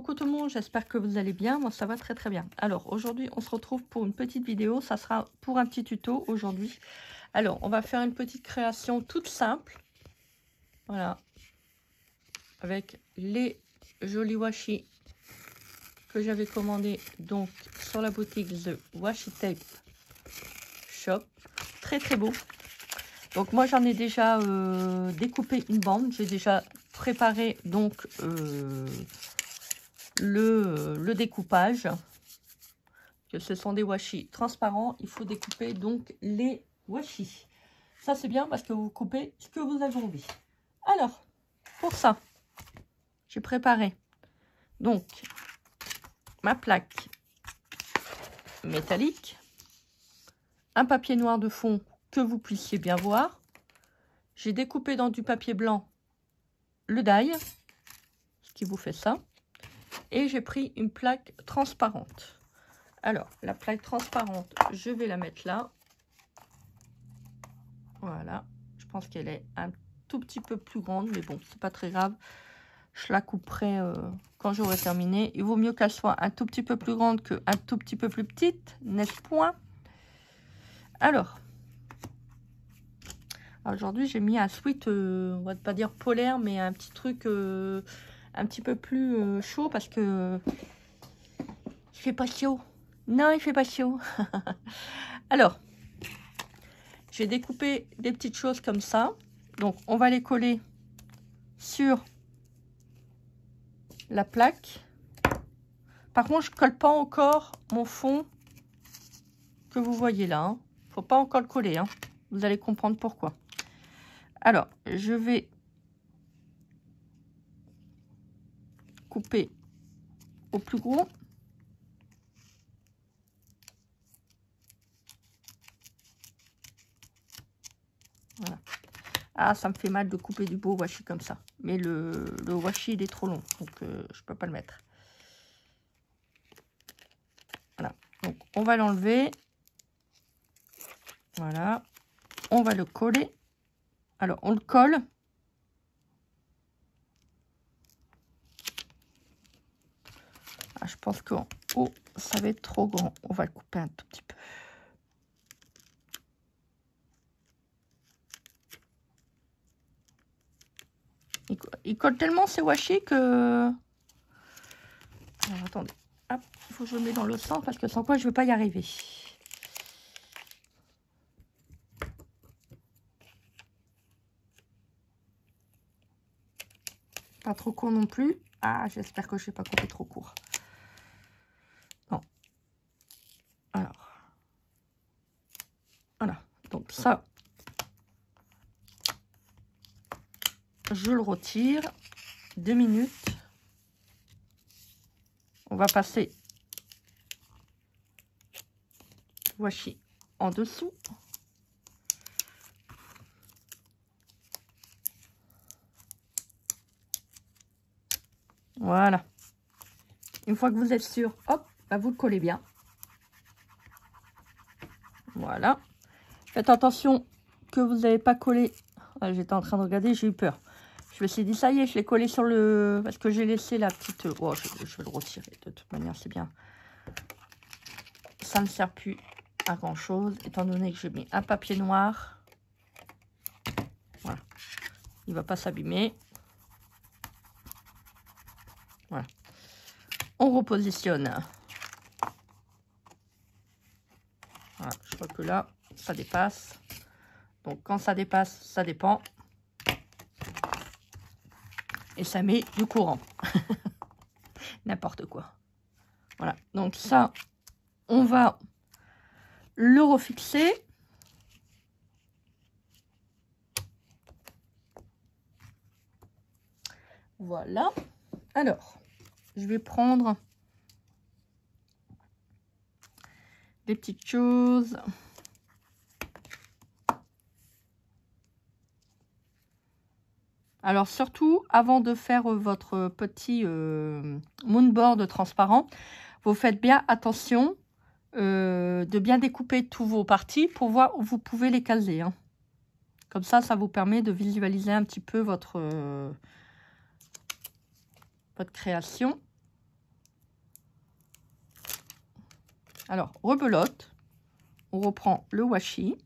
coucou tout le monde, j'espère que vous allez bien, moi ça va très très bien. Alors aujourd'hui on se retrouve pour une petite vidéo, ça sera pour un petit tuto aujourd'hui. Alors on va faire une petite création toute simple, voilà, avec les jolis washi que j'avais commandé donc sur la boutique The Washi Tape Shop, très très beau. Donc moi j'en ai déjà découpé une bande, j'ai déjà préparé donc le découpage, que ce sont des washi transparents, il faut découper donc les washi. Ça c'est bien parce que vous coupez ce que vous avez envie. Alors pour ça j'ai préparé donc ma plaque métallique, un papier noir de fond que vous puissiez bien voir. J'ai découpé dans du papier blanc le die, ce qui vous fait ça. Et j'ai pris une plaque transparente. Alors, la plaque transparente, je vais la mettre là. Voilà. Je pense qu'elle est un tout petit peu plus grande, mais bon, c'est pas très grave. Je la couperai quand j'aurai terminé. Il vaut mieux qu'elle soit un tout petit peu plus grande qu'un tout petit peu plus petite, n'est-ce point? Alors, aujourd'hui, j'ai mis un sweat, on va pas dire polaire, mais un petit truc un petit peu plus chaud parce que il fait pas chaud. Non, il fait pas chaud. Alors, j'ai découpé des petites choses comme ça. Donc, on va les coller sur la plaque. Par contre, je colle pas encore mon fond que vous voyez là. Hein. Faut pas encore le coller. Hein. Vous allez comprendre pourquoi. Alors, je vais couper au plus gros. Voilà. Ah, ça me fait mal de couper du beau washi comme ça. Mais le washi, il est trop long. Donc, je peux pas le mettre. Voilà. Donc, on va l'enlever. Voilà. On va le coller. Alors, on le colle. Ah, je pense qu'en haut, ça va être trop grand. On va le couper un tout petit peu. Il colle tellement ces washi que... Alors, attendez. Hop, il faut que je le mette dans le sens parce que sans quoi, je ne vais pas y arriver. Pas trop court non plus. Ah, j'espère que je ne vais pas couper trop court. Non. Alors. Voilà. Donc ça, je le retire. 2 minutes. On va passer washi en dessous. Voilà. Une fois que vous êtes sûr, hop, bah vous le collez bien. Voilà. Faites attention que vous n'avez pas collé. Ah, j'étais en train de regarder, j'ai eu peur. Je me suis dit, ça y est, je l'ai collé sur le... Parce que j'ai laissé la petite... Oh, je vais le retirer. De toute manière, c'est bien. Ça ne sert plus à grand-chose, étant donné que j'ai mis un papier noir. Voilà. Il ne va pas s'abîmer. Voilà. On repositionne. Voilà. Je crois que là, ça dépasse. Donc, quand ça dépasse, ça dépend. Et ça met du courant. N'importe quoi. Voilà. Donc, ça, on va le refixer. Voilà. Alors, je vais prendre des petites choses. Alors surtout, avant de faire votre petit moonboard transparent, vous faites bien attention de bien découper tous vos parties pour voir où vous pouvez les caser. Hein. Comme ça, ça vous permet de visualiser un petit peu votre création. Alors, rebelote. On reprend le washi.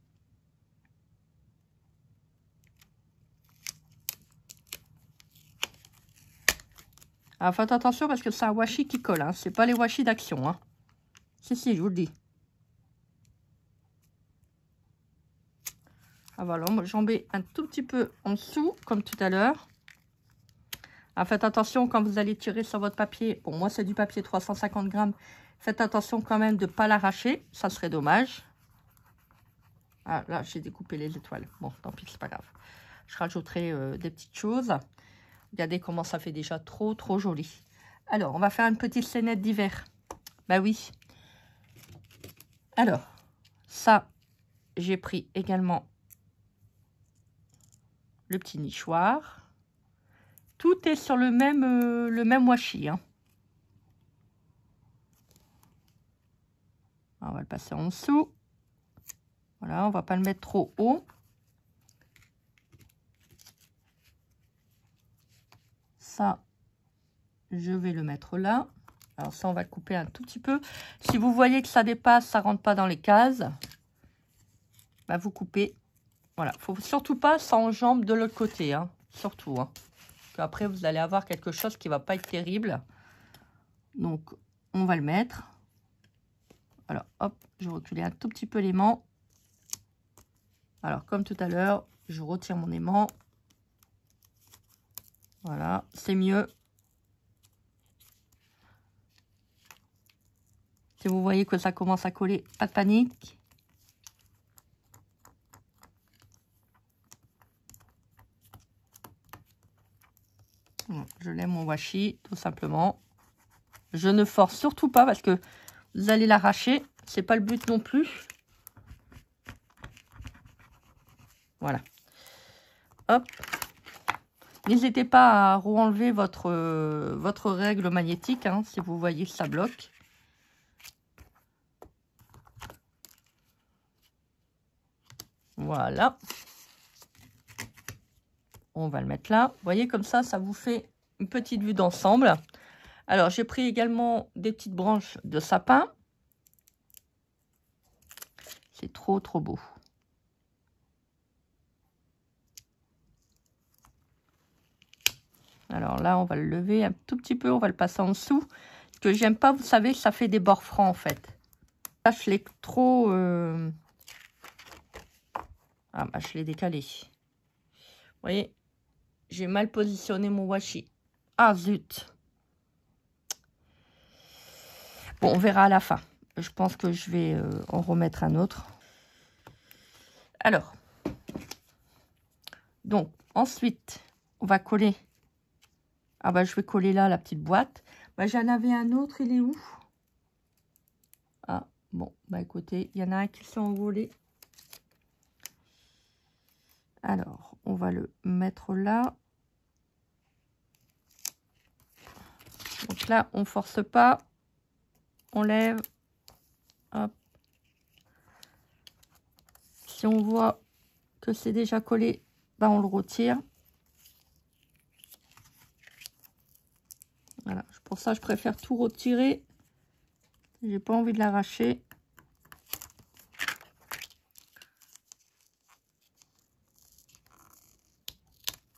Alors, faites attention parce que c'est un washi qui colle. Hein. C'est pas les washi d'Action. Hein. Si, je vous le dis. Ah, voilà, j'en mets un tout petit peu en dessous, comme tout à l'heure. Faites attention quand vous allez tirer sur votre papier. Bon, moi, c'est du papier 350 grammes. Faites attention quand même de ne pas l'arracher. Ça serait dommage. Ah, là, j'ai découpé les étoiles. Bon, tant pis, c'est pas grave. Je rajouterai des petites choses. Regardez comment ça fait déjà trop joli. Alors, on va faire une petite scénette d'hiver. Bah oui. Alors, ça, j'ai pris également le petit nichoir. Tout est sur le même washi. Hein. On va le passer en dessous. Voilà, on va pas le mettre trop haut. Ça, je vais le mettre là. Alors ça, on va le couper un tout petit peu. Si vous voyez que ça dépasse, ça rentre pas dans les cases, bah vous coupez. Voilà, faut surtout pas s'enjambe de l'autre côté, hein. Surtout. Hein. Après, vous allez avoir quelque chose qui va pas être terrible. Donc, on va le mettre. Alors, hop, je recule un tout petit peu l'aimant. Alors, comme tout à l'heure, je retire mon aimant. Voilà, c'est mieux. Si vous voyez que ça commence à coller, pas de panique. Je lève mon washi, tout simplement. Je ne force surtout pas parce que vous allez l'arracher. C'est pas le but non plus. Voilà. Hop. N'hésitez pas à re-enlever votre règle magnétique, hein, si vous voyez que ça bloque. Voilà. On va le mettre là. Vous voyez, comme ça vous fait une petite vue d'ensemble. Alors, j'ai pris également des petites branches de sapin. C'est trop beau. Alors là, on va le lever un tout petit peu. On va le passer en dessous. Ce que j'aime pas, vous savez, ça fait des bords francs, en fait. Là, je l'ai trop... Ah, bah, je l'ai décalé. Vous voyez, j'ai mal positionné mon washi. Ah, zut. Bon, on verra à la fin. Je pense que je vais en remettre un autre. Alors, donc, ensuite, on va coller. Ah, bah, je vais coller là la petite boîte. Bah, j'en avais un autre, il est où? Ah, bon, bah, écoutez, il y en a un qui s'est envolé. Alors, on va le mettre là. Donc là, on force pas. On lève. Hop. Si on voit que c'est déjà collé, bah on le retire. Voilà. Pour ça, je préfère tout retirer. J'ai pas envie de l'arracher.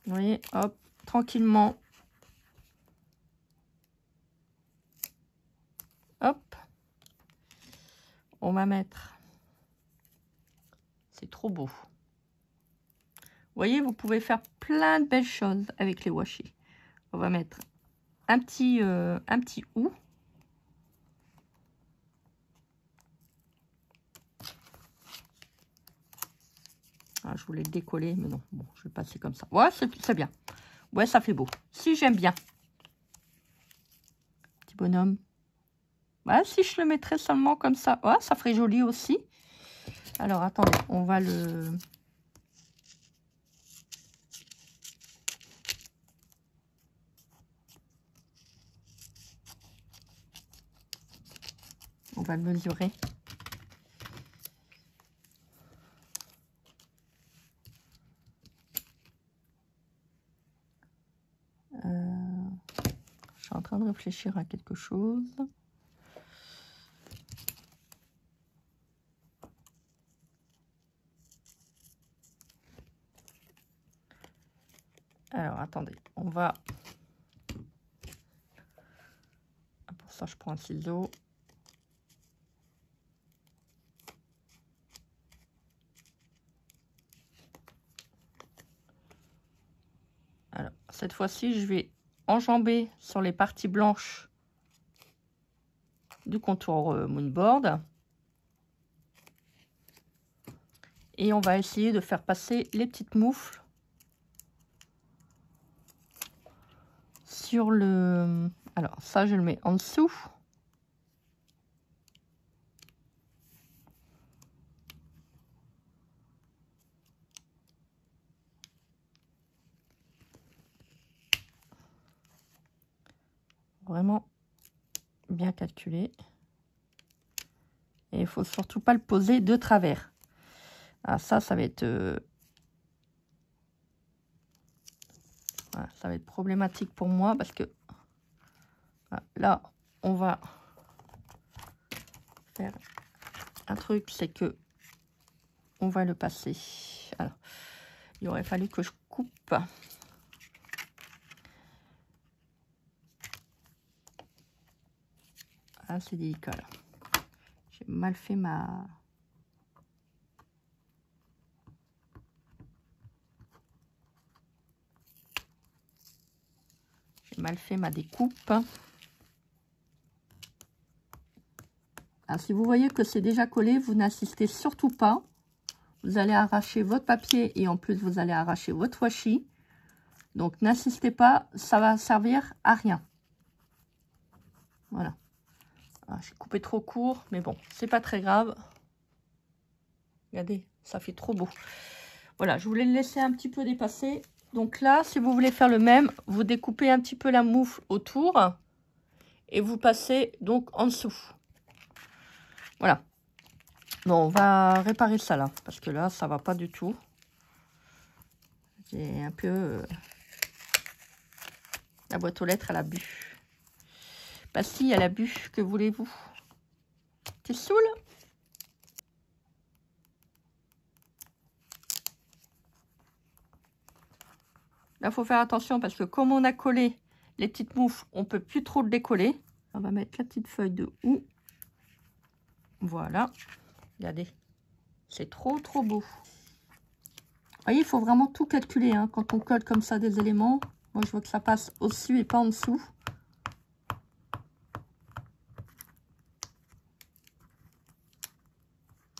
Vous voyez, hop, tranquillement. Hop. On va mettre. C'est trop beau. Vous voyez, vous pouvez faire plein de belles choses avec les washi. On va mettre un petit ou. Ah, je voulais le décoller, mais non. Bon, je vais passer comme ça. Ouais, c'est bien. Ouais, ça fait beau. Si, j'aime bien. Petit bonhomme. Ouais, si je le mettrais seulement comme ça. Ouais, ça ferait joli aussi. Alors, attendez, on va le... On va le mesurer. Je suis en train de réfléchir à quelque chose. Alors, attendez, on va... Pour ça, je prends un ciseau. Alors, cette fois-ci, je vais enjamber sur les parties blanches du contour moonboard. Et on va essayer de faire passer les petites moufles sur le... Alors, ça, je le mets en dessous. Vraiment bien calculé. Et il faut surtout pas le poser de travers. Ah, ça va être... Voilà, ça va être problématique pour moi parce que voilà, là, on va faire un truc, c'est que on va le passer. Alors, il aurait fallu que je coupe. Ah, c'est délicat là. J'ai mal fait ma... J'ai mal fait ma découpe. Alors, si vous voyez que c'est déjà collé, vous n'insistez surtout pas. Vous allez arracher votre papier et en plus, vous allez arracher votre washi. Donc, n'insistez pas, ça va servir à rien. Voilà. J'ai coupé trop court, mais bon, c'est pas très grave. Regardez, ça fait trop beau. Voilà, je voulais le laisser un petit peu dépasser. Donc là, si vous voulez faire le même, vous découpez un petit peu la moufle autour et vous passez donc en dessous. Voilà. Bon, on va réparer ça là, parce que là, ça va pas du tout. J'ai un peu... La boîte aux lettres, elle a bu. Bah si, elle a bu, que voulez-vous? T'es saoul? Là, il faut faire attention parce que comme on a collé les petites moufles, on peut plus trop le décoller. On va mettre la petite feuille de houx. Voilà. Regardez. C'est trop beau. Vous voyez, il faut vraiment tout calculer hein, quand on colle comme ça des éléments. Moi, je veux que ça passe au-dessus et pas en dessous.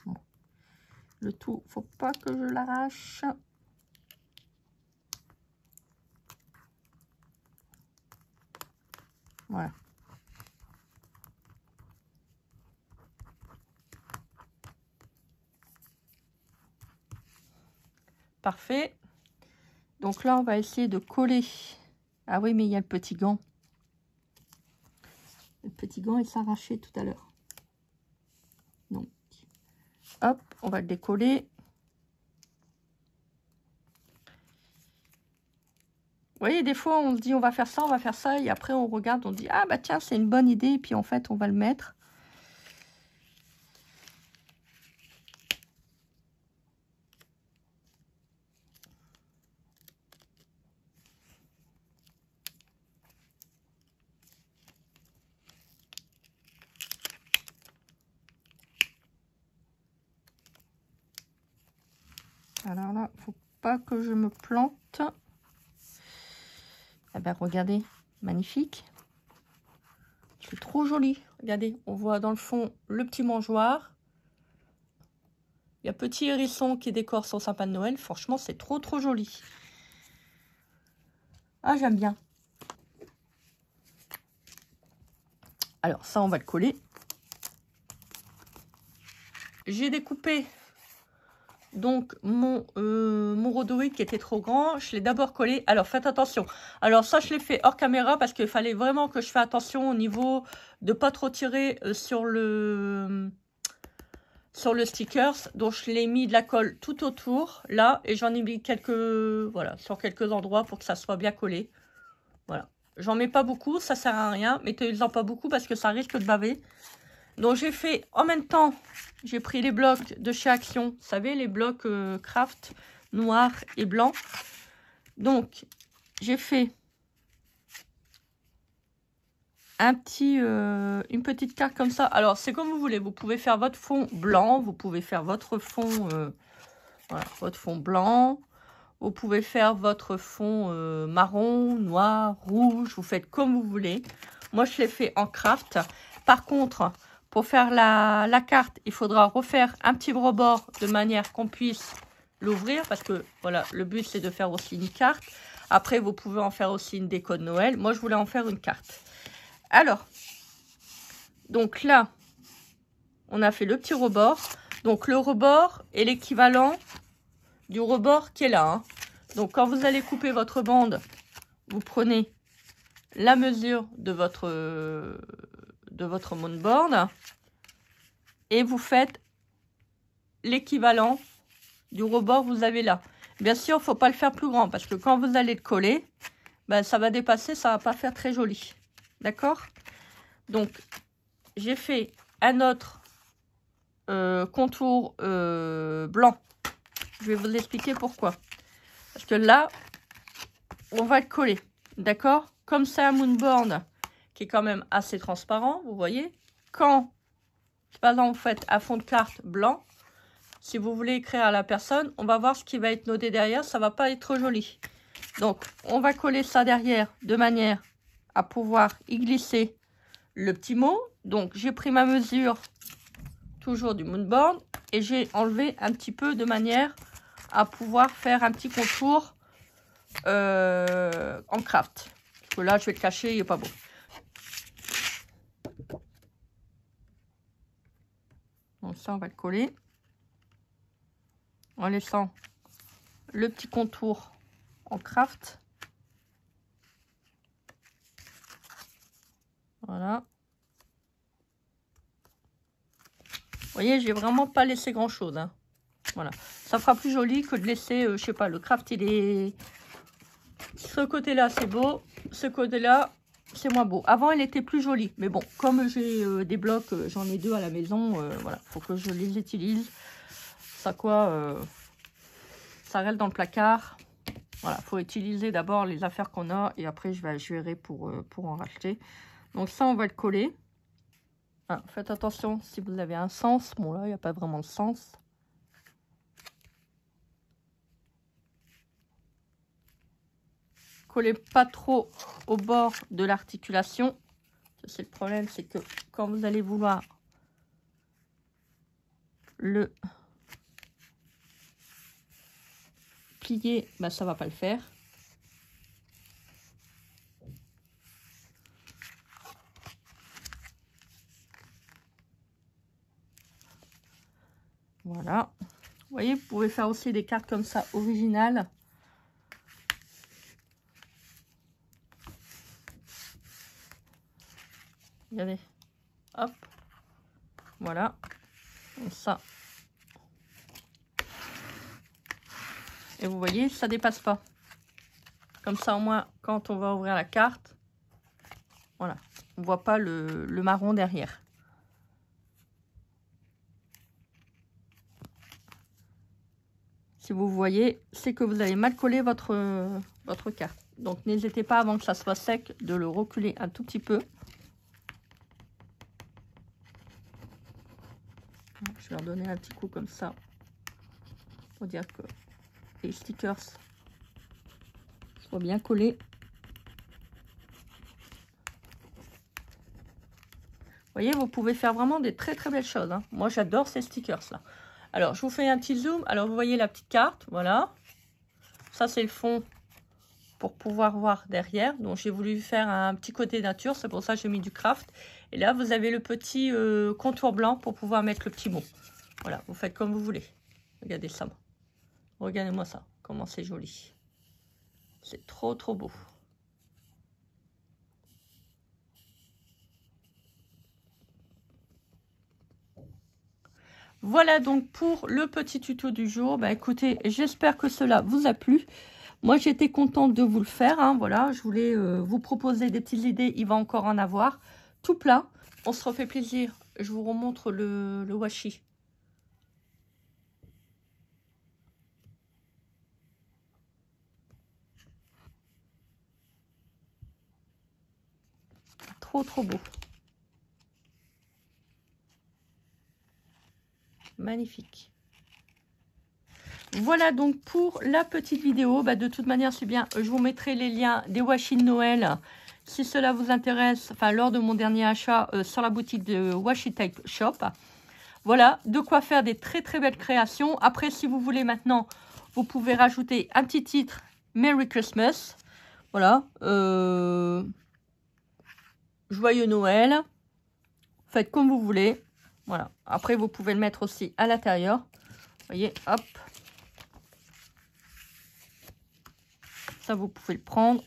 Bon. Le tout, faut pas que je l'arrache. Voilà. Parfait. Donc là, on va essayer de coller. Ah oui, mais il y a le petit gant. Le petit gant, il s'arrachait tout à l'heure. Donc, hop, on va le décoller. Vous voyez, des fois, on se dit, on va faire ça, et après, on regarde, on dit, ah bah tiens, c'est une bonne idée, et puis en fait, on va le mettre. Alors là, faut pas que je me plante. Eh ben, regardez, magnifique. C'est trop joli. Regardez, on voit dans le fond le petit mangeoire. Il y a petit hérisson qui décore son sapin de Noël. Franchement, c'est trop joli. Ah, j'aime bien. Alors, ça, on va le coller. J'ai découpé donc mon rhodoïde qui était trop grand. Je l'ai d'abord collé. Alors, faites attention. Alors, ça, je l'ai fait hors caméra parce qu'il fallait vraiment que je fasse attention au niveau de pas trop tirer sur le stickers. Donc, je l'ai mis de la colle tout autour, là. Et j'en ai mis quelques, voilà, sur quelques endroits pour que ça soit bien collé. Voilà. J'en mets pas beaucoup, ça sert à rien. Mettez-en pas beaucoup parce que ça risque de baver. Donc, j'ai fait en même temps, j'ai pris les blocs de chez Action. Vous savez, les blocs craft noirs et blancs. Donc, j'ai fait une petite carte comme ça. Alors, c'est comme vous voulez. Vous pouvez faire votre fond blanc. Vous pouvez faire votre fond, voilà, votre fond blanc. Vous pouvez faire votre fond marron, noir, rouge. Vous faites comme vous voulez. Moi, je l'ai fait en craft. Par contre, pour faire la carte, il faudra refaire un petit rebord de manière qu'on puisse l'ouvrir. Parce que, voilà, le but, c'est de faire aussi une carte. Après, vous pouvez en faire aussi une déco de Noël. Moi, je voulais en faire une carte. Alors, donc là, on a fait le petit rebord. Donc, le rebord est l'équivalent du rebord qui est là. Hein. Donc, quand vous allez couper votre bande, vous prenez la mesure de votre moonboard et vous faites l'équivalent du rebord que vous avez là. Bien sûr, il ne faut pas le faire plus grand parce que quand vous allez le coller, ben, ça va dépasser, ça ne va pas faire très joli. D'accord? Donc, j'ai fait un autre contour blanc. Je vais vous expliquer pourquoi. Parce que là, on va le coller. D'accord? Comme c'est un moonboard qui est quand même assez transparent, vous voyez. Quand, par exemple, vous faites un fond de carte blanc, si vous voulez écrire à la personne, on va voir ce qui va être noté derrière. Ça ne va pas être trop joli. Donc, on va coller ça derrière de manière à pouvoir y glisser le petit mot. Donc, j'ai pris ma mesure toujours du moonboard et j'ai enlevé un petit peu de manière à pouvoir faire un petit contour en craft. Parce que là, je vais le cacher, il n'est pas beau. Donc ça, on va le coller en laissant le petit contour en craft. Voilà. Vous voyez, j'ai vraiment pas laissé grand chose. Hein. Voilà. Ça fera plus joli que de laisser, je sais pas, le craft, il est... Ce côté-là, c'est beau. Ce côté-là, c'est moins beau. Avant, il était plus joli. Mais bon, comme j'ai des blocs, j'en ai 2 à la maison, voilà, faut que je les utilise. Ça quoi, ça reste dans le placard. Voilà, faut utiliser d'abord les affaires qu'on a et après, je verrai pour en racheter. Donc ça, on va le coller. Ah, faites attention si vous avez un sens. Bon, là, il n'y a pas vraiment de sens. Collez pas trop au bord de l'articulation. C'est le problème, c'est que quand vous allez vouloir le plier, ben, ça va pas le faire. Voilà. Vous voyez, vous pouvez faire aussi des cartes comme ça, originales. Regardez. Hop. Voilà. Comme ça. Et vous voyez, ça dépasse pas. Comme ça, au moins, quand on va ouvrir la carte, voilà, on voit pas le marron derrière. Si vous voyez, c'est que vous avez mal collé votre carte. Donc, n'hésitez pas, avant que ça soit sec, de le reculer un tout petit peu. Je vais leur donner un petit coup comme ça, pour dire que les stickers soient bien collés. Vous voyez, vous pouvez faire vraiment des très très belles choses. Hein. Moi, j'adore ces stickers là. Alors, je vous fais un petit zoom. Alors, vous voyez la petite carte, voilà. Ça, c'est le fond pour pouvoir voir derrière. Donc, j'ai voulu faire un petit côté nature. C'est pour ça que j'ai mis du craft. Et là, vous avez le petit contour blanc pour pouvoir mettre le petit mot. Voilà, vous faites comme vous voulez. Regardez ça. Regardez-moi ça. Comment c'est joli. C'est trop, trop beau. Voilà donc pour le petit tuto du jour. Bah, écoutez, j'espère que cela vous a plu. Moi, j'étais contente de vous le faire. Hein, voilà, je voulais vous proposer des petites idées. Il va encore en avoir. Tout plein. On se refait plaisir. Je vous remontre le washi. trop beau. Magnifique. Voilà donc pour la petite vidéo. De toute manière, c'est bien. Je vous mettrai les liens des washi de Noël. Si cela vous intéresse, enfin lors de mon dernier achat sur la boutique de Washi Tape Shop. Voilà, de quoi faire des très belles créations. Après, si vous voulez maintenant, vous pouvez rajouter un petit titre Merry Christmas. Voilà. Joyeux Noël. Faites comme vous voulez. Voilà. Après, vous pouvez le mettre aussi à l'intérieur. Vous voyez, hop. Ça, vous pouvez le prendre.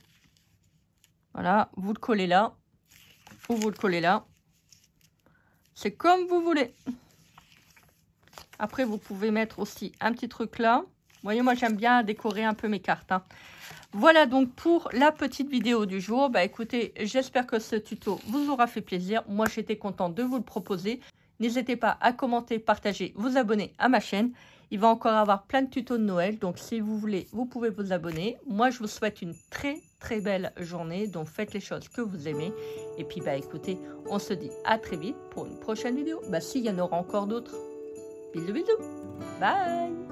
Voilà, vous le collez là. Ou vous le collez là. C'est comme vous voulez. Après, vous pouvez mettre aussi un petit truc là. Vous voyez, moi, j'aime bien décorer un peu mes cartes. Hein. Voilà donc pour la petite vidéo du jour. Écoutez, j'espère que ce tuto vous aura fait plaisir. Moi, j'étais contente de vous le proposer. N'hésitez pas à commenter, partager, vous abonner à ma chaîne. Il va encore avoir plein de tutos de Noël. Donc, si vous voulez, vous pouvez vous abonner. Moi, je vous souhaite une très belle journée. Donc, faites les choses que vous aimez. Et puis, écoutez, on se dit à très vite pour une prochaine vidéo. S'il y en aura encore d'autres. Bisous, bisous. Bye.